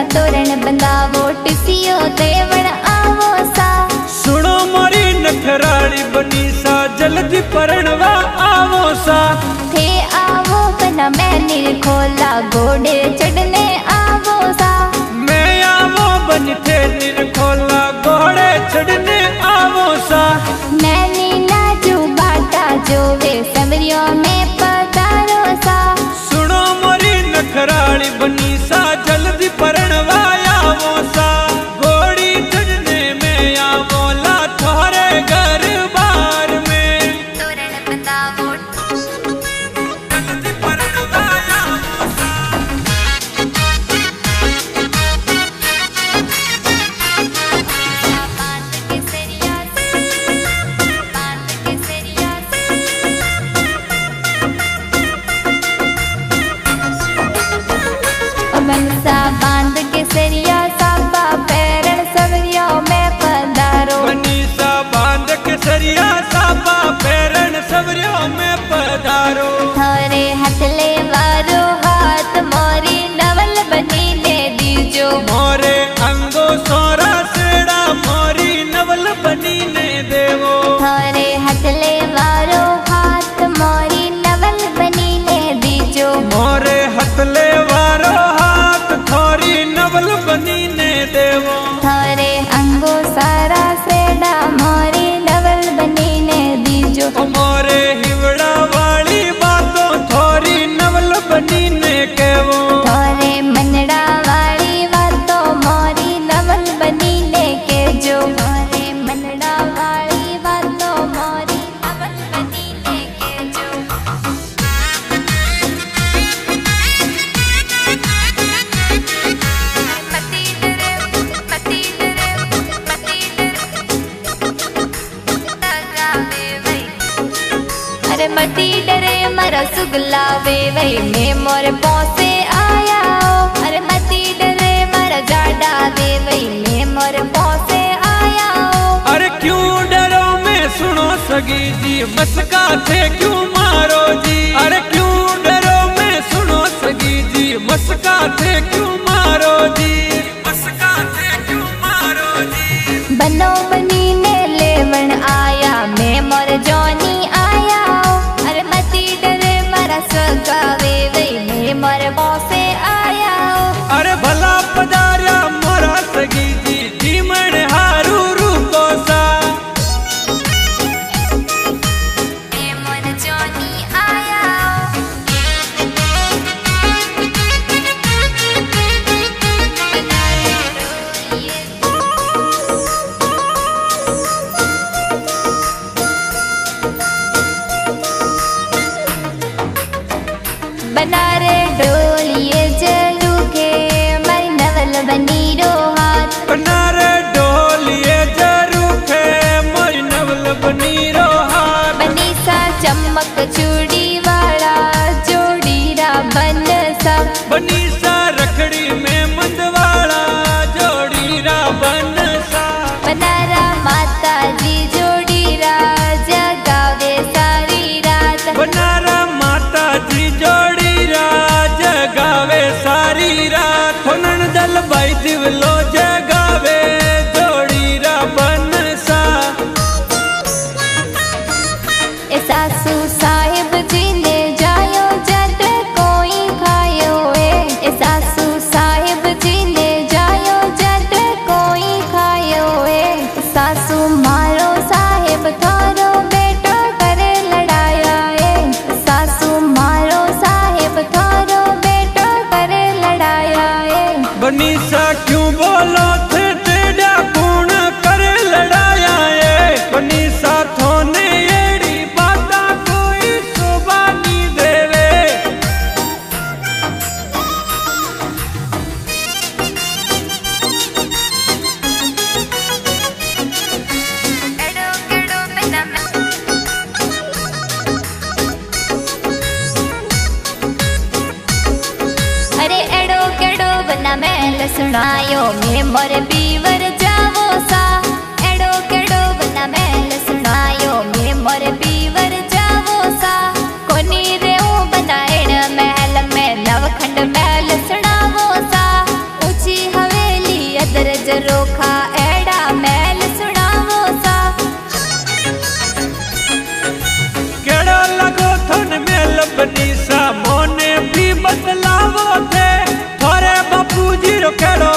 बना तोरण बंदावो टिसियो देवण आवो सा। सुनो मोरी नखराली बनी सा जल्दी परणवा आवो सा। थे आवो बना मैंने खोला घोड़े चढ़ने आवो सा। मैं आवो बन थे खोला घोड़े चढ़ने आवो सा। नैनी नाजू बाटा जोवे समरियों में पधारो सा। सुनो मोरी नखराली बनी सा जल्दी परणवा आवो सा। घोड़ी चढ़ने में आवो ला थोरे घर बार में तोरण बंदावो जल्दी परणवा आवो सा। बांध के सरिया बांध के सरिया मनसा बांध के सरिया साबा पैरण सवरियों में पधारो। बनीसा बांध के सरिया साबा पैरण सवरियों में पधारो। थारे हथले वारो हाथ मोरी नवल बनी ने दीजो। मोरे अंगो सोरा सेड़ा मोरी नवल बनी ने देवो। थारे हथले वारो हाथ मोरी नवल बनी ने दीजो। मोरे हथले वारो हाथ थोरी नवल बनी ने देवो। थारे अंगो सारा सेड़ा मोरी नवल बनी ने दीजो। मोरे हिवड़ा वाली बातों थोरी नवल बनी ने केवो। थारे मनड़ा वाली बातों मोरी नवल बनी ने केजो। थारे मनड़ा वाली बातों मोरी नवल बनी ने केजो। मती डरे लगावे वही। अरे मती डरे मारा सुगला वे वही मैं मोर पौसे आया ओ। अरे मती डरे मारा जाडा वे वही मैं मोर पौसे आया ओ। अरे क्यों डरो मैं सुनो सगी जी मस्का थे क्यों मारो जी। अरे क्यों डरो मैं सुनो सगी जी मस्का थे क्यों मारो जी। मस्का थे क्यों मारो जी। बनो बनी ने लेवण आया मैं मोर जोनी आया ओ। अरे मती डरे मारा सगावे वही मैं मोर पौसे आया ओ। अरे भला पधारिया मोरा सगी जी जीमण हारू रूको सा। मैं मोर जोनी आया ओ। बना रे डोलिए जलू के मारी नवल बनी रो हाथ। बनारे डोलिए जरूखे मोरी नवल बनी रो हार। बनी सा चमक चूड़ी वाला जोड़ी रा बन सा। बनी सा रखड़ी में मंदवाड़ा जोड़ी रा बन सा। बनारा माता जी जोड़ी रा जगावे सारी रात। बनारा माता जी जोड़ी रा जगावे सारी रात। होनन दल भाई दिवलो जगावे जोड़ी रा बन सा। ए सासू साहिब जी ने जायो जट कोई खायो ए। ए सासू साहिब जी ने जायो जट कोई खायो ए। सासू मारो साहिब थारो बेटो करे लड़ाया ए। सासू मारो साहिब थारो बेटो करे लड़ाया ए। बनी सा क्यों बोलो थे टेढ़ा कौन करे लड़ाया ए। बनी सा थोने एड़ी बाता कोई शोभा नी देवे। एड़ो केड़ो बिना अरे एड़ो केड़ो बना मैल सुनायो मैं मोर बीवर जावो सा। एड़ो केड़ो बना मैल सुनायो मैं मोर बीवर जावो सा। कोनी रे बना एड़ महल में नवखंड महल सुनावो सा। ऊंची बनीसा मोने भी बदलावो थे थोरे बापू जी रो केड़ो